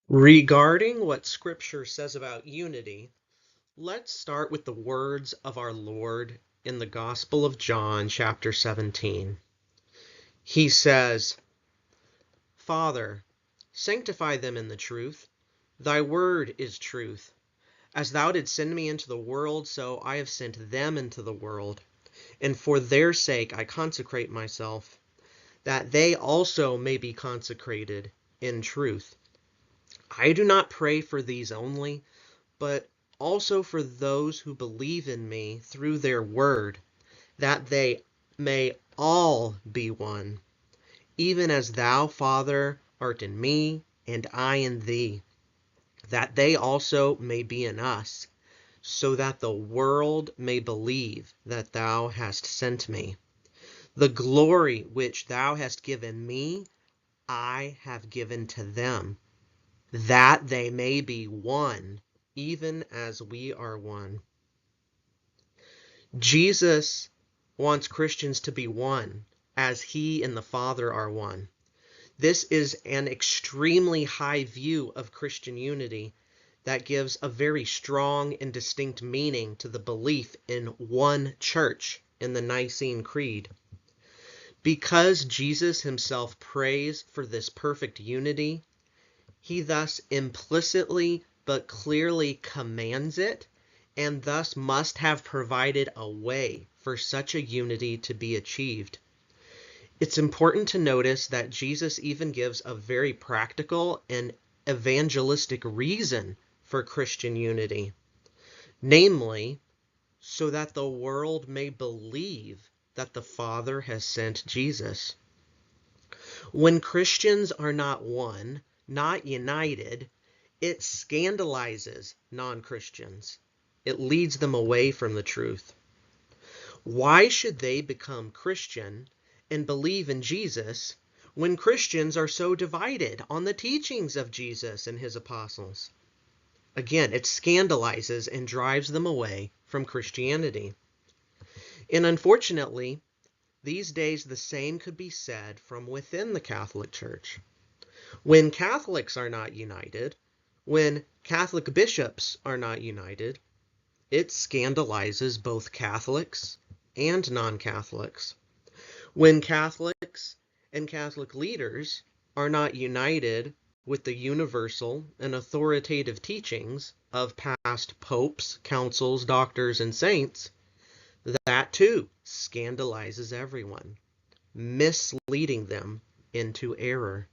Regarding what Scripture says about unity, let's start with the words of our Lord in the Gospel of John, chapter 17. He says, Father, sanctify them in the truth. Thy word is truth. As thou didst send me into the world, so I have sent them into the world. And for their sake I consecrate myself, that they also may be consecrated in truth. I do not pray for these only, but also for those who believe in me through their word, that they may all be one, even as thou, Father, art in me, and I in thee, that they also may be in us, so that the world may believe that thou hast sent me. The glory which thou hast given me, I have given to them, that they may be one, even as we are one. Jesus wants Christians to be one, as he and the Father are one. This is an extremely high view of Christian unity that gives a very strong and distinct meaning to the belief in one church in the Nicene Creed. Because Jesus himself prays for this perfect unity, he thus implicitly but clearly commands it, and thus must have provided a way for such a unity to be achieved. It's important to notice that Jesus even gives a very practical and evangelistic reason for Christian unity, namely, so that the world may believe that the Father has sent Jesus. When Christians are not one, not united, it scandalizes non-Christians. It leads them away from the truth. Why should they become Christian and believe in Jesus when Christians are so divided on the teachings of Jesus and his apostles? Again, it scandalizes and drives them away from Christianity. And unfortunately, these days the same could be said from within the Catholic Church. When Catholics are not united, when Catholic bishops are not united, it scandalizes both Catholics and non-Catholics. When Catholics and Catholic leaders are not united with the universal and authoritative teachings of past popes, councils, doctors, and saints, that too scandalizes everyone, misleading them into error.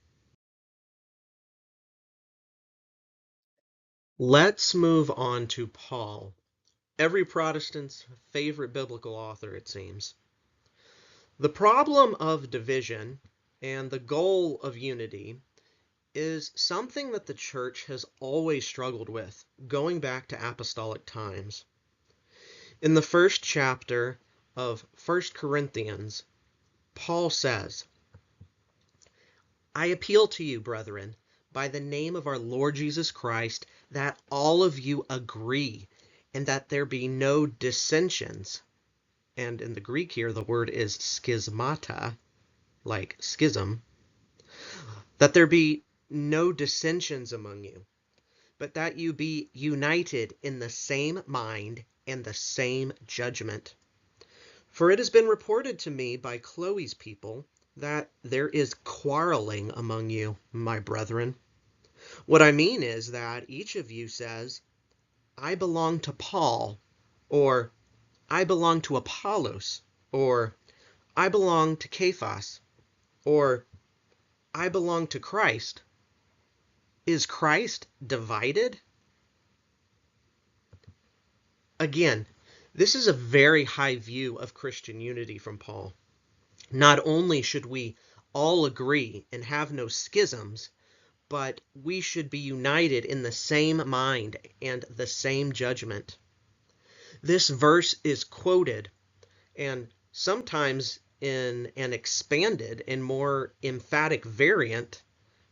Let's move on to Paul, every Protestant's favorite biblical author, it seems. The problem of division and the goal of unity is something that the church has always struggled with, going back to apostolic times. In the first chapter of 1 Corinthians, Paul says, I appeal to you, brethren, by the name of our Lord Jesus Christ, that all of you agree, and that there be no dissensions. And in the Greek here, the word is schismata, like schism. That there be no dissensions among you, but that you be united in the same mind and the same judgment. For it has been reported to me by Chloe's people that there is quarreling among you, my brethren. What I mean is that each of you says, I belong to Paul, or I belong to Apollos, or I belong to Cephas, or I belong to Christ. Is Christ divided? Again, this is a very high view of Christian unity from Paul. Not only should we all agree and have no schisms, but we should be united in the same mind and the same judgment. This verse is quoted, and sometimes in an expanded and more emphatic variant,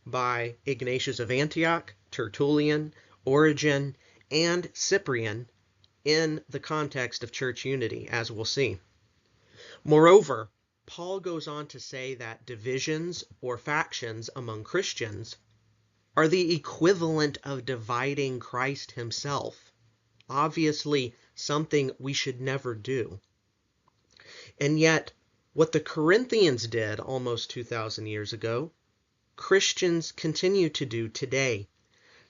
by Ignatius of Antioch, Tertullian, Origen, and Cyprian in the context of church unity, as we'll see. Moreover, Paul goes on to say that divisions or factions among Christians are the equivalent of dividing Christ himself. Obviously, something we should never do. And yet, what the Corinthians did almost 2,000 years ago, Christians continue to do today,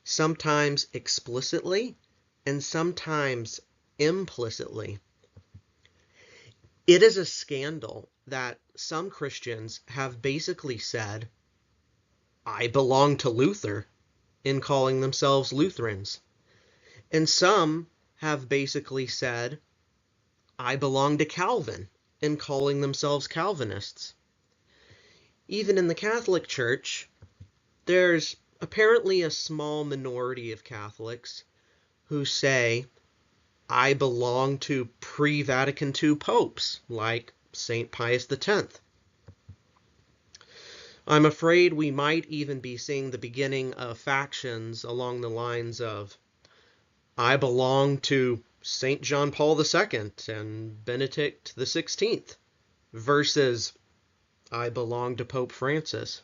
sometimes explicitly and sometimes implicitly. It is a scandal that some Christians have basically said, I belong to Luther, in calling themselves Lutherans. And some have basically said, I belong to Calvin, in calling themselves Calvinists. Even in the Catholic Church, there's apparently a small minority of Catholics who say, I belong to pre-Vatican II popes, like St. Pius X. I'm afraid we might even be seeing the beginning of factions along the lines of, I belong to St. John Paul II and Benedict XVI, versus I belong to Pope Francis.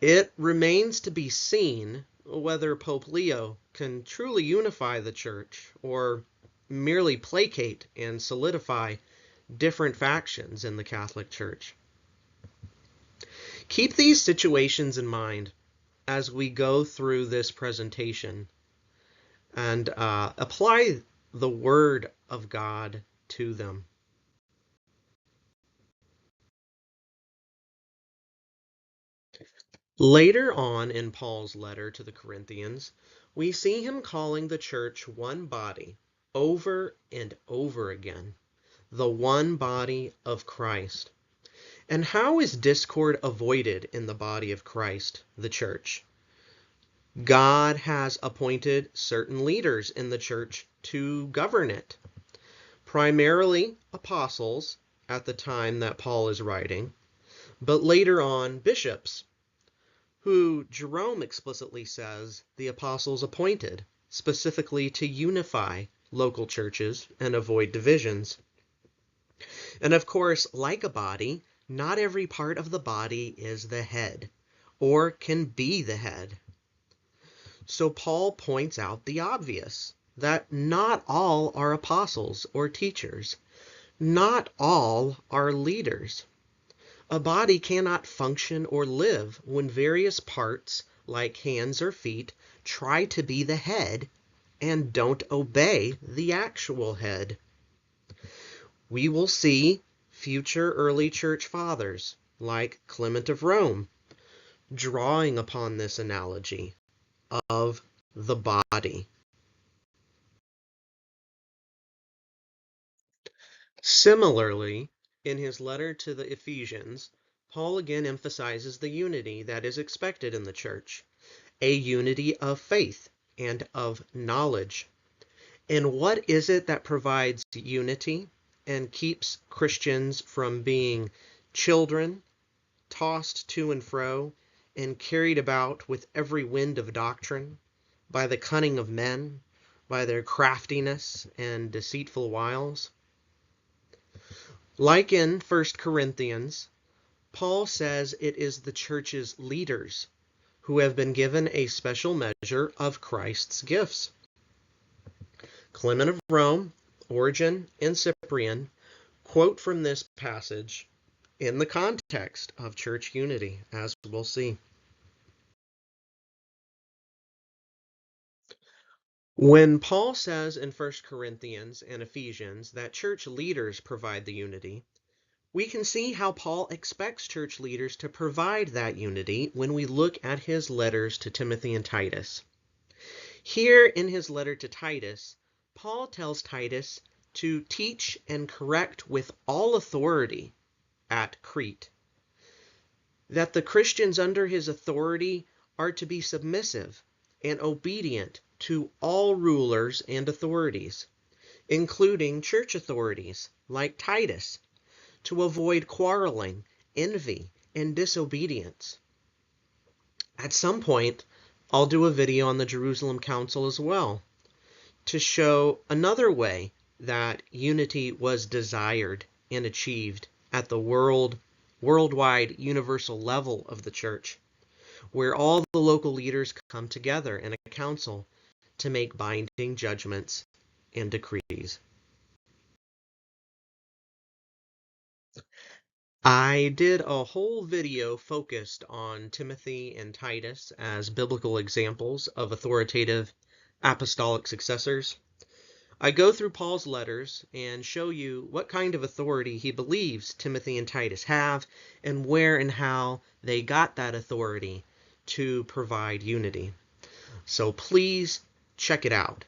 It remains to be seen whether Pope Leo can truly unify the Church or merely placate and solidify different factions in the Catholic Church. Keep these situations in mind as we go through this presentation and apply the Word of God to them. Later on in Paul's letter to the Corinthians, we see him calling the church one body over and over again, the one body of Christ. And how is discord avoided in the body of Christ, the church? God has appointed certain leaders in the church to govern it, primarily apostles at the time that Paul is writing, but later on bishops, who Jerome explicitly says the apostles appointed, specifically to unify local churches and avoid divisions. And of course, like a body, not every part of the body is the head, or can be the head. So Paul points out the obvious, that not all are apostles or teachers. Not all are leaders. A body cannot function or live when various parts, like hands or feet, try to be the head and don't obey the actual head. We will see future early church fathers, like Clement of Rome, drawing upon this analogy of the body. Similarly, in his letter to the Ephesians, Paul again emphasizes the unity that is expected in the church, a unity of faith and of knowledge. And what is it that provides unity and keeps Christians from being children, tossed to and fro, and carried about with every wind of doctrine, by the cunning of men, by their craftiness and deceitful wiles? Like in 1 Corinthians, Paul says it is the church's leaders who have been given a special measure of Christ's gifts. Clement of Rome, Origen, and Cyprian quote from this passage in the context of church unity, as we'll see. When Paul says in 1 Corinthians and Ephesians that church leaders provide the unity, we can see how Paul expects church leaders to provide that unity when we look at his letters to Timothy and Titus. Here in his letter to Titus, Paul tells Titus to teach and correct with all authority at Crete, that the Christians under his authority are to be submissive and obedient to all rulers and authorities, including church authorities like Titus, to avoid quarreling, envy, and disobedience. At some point, I'll do a video on the Jerusalem Council as well, to show another way that unity was desired and achieved at the worldwide universal level of the church. where all the local leaders come together in a council to make binding judgments and decrees. I did a whole video focused on Timothy and Titus as biblical examples of authoritative apostolic successors. I go through Paul's letters and show you what kind of authority he believes Timothy and Titus have and where and how they got that authority to provide unity. So please check it out.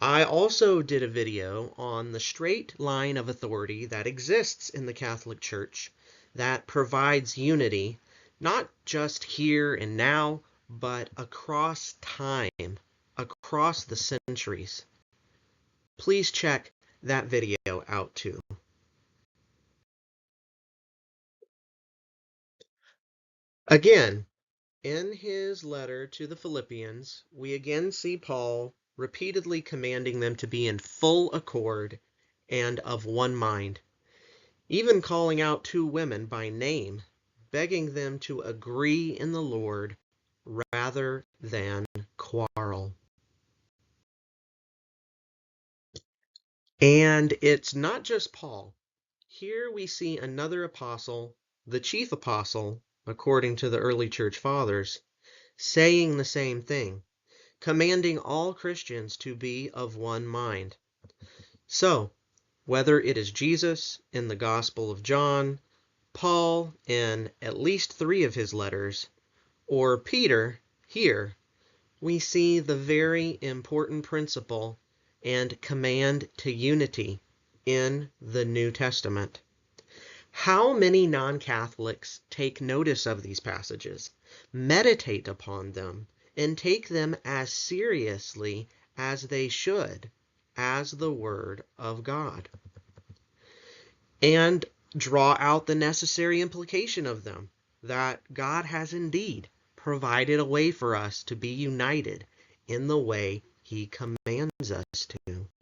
I also did a video on the straight line of authority that exists in the Catholic Church that provides unity, not just here and now, but across time, across the centuries. Please check that video out too. Again, in his letter to the Philippians, we again see Paul repeatedly commanding them to be in full accord and of one mind, even calling out two women by name, begging them to agree in the Lord rather than quarrel. And it's not just Paul. Here we see another apostle, the chief apostle, according to the early church fathers, saying the same thing, commanding all Christians to be of one mind. So, whether it is Jesus in the Gospel of John, Paul in at least 3 of his letters, or Peter here, we see the very important principle and command to unity in the New Testament. How many non-Catholics take notice of these passages, meditate upon them, and take them as seriously as they should as the Word of God, and draw out the necessary implication of them, that God has indeed provided a way for us to be united in the way He commands us to.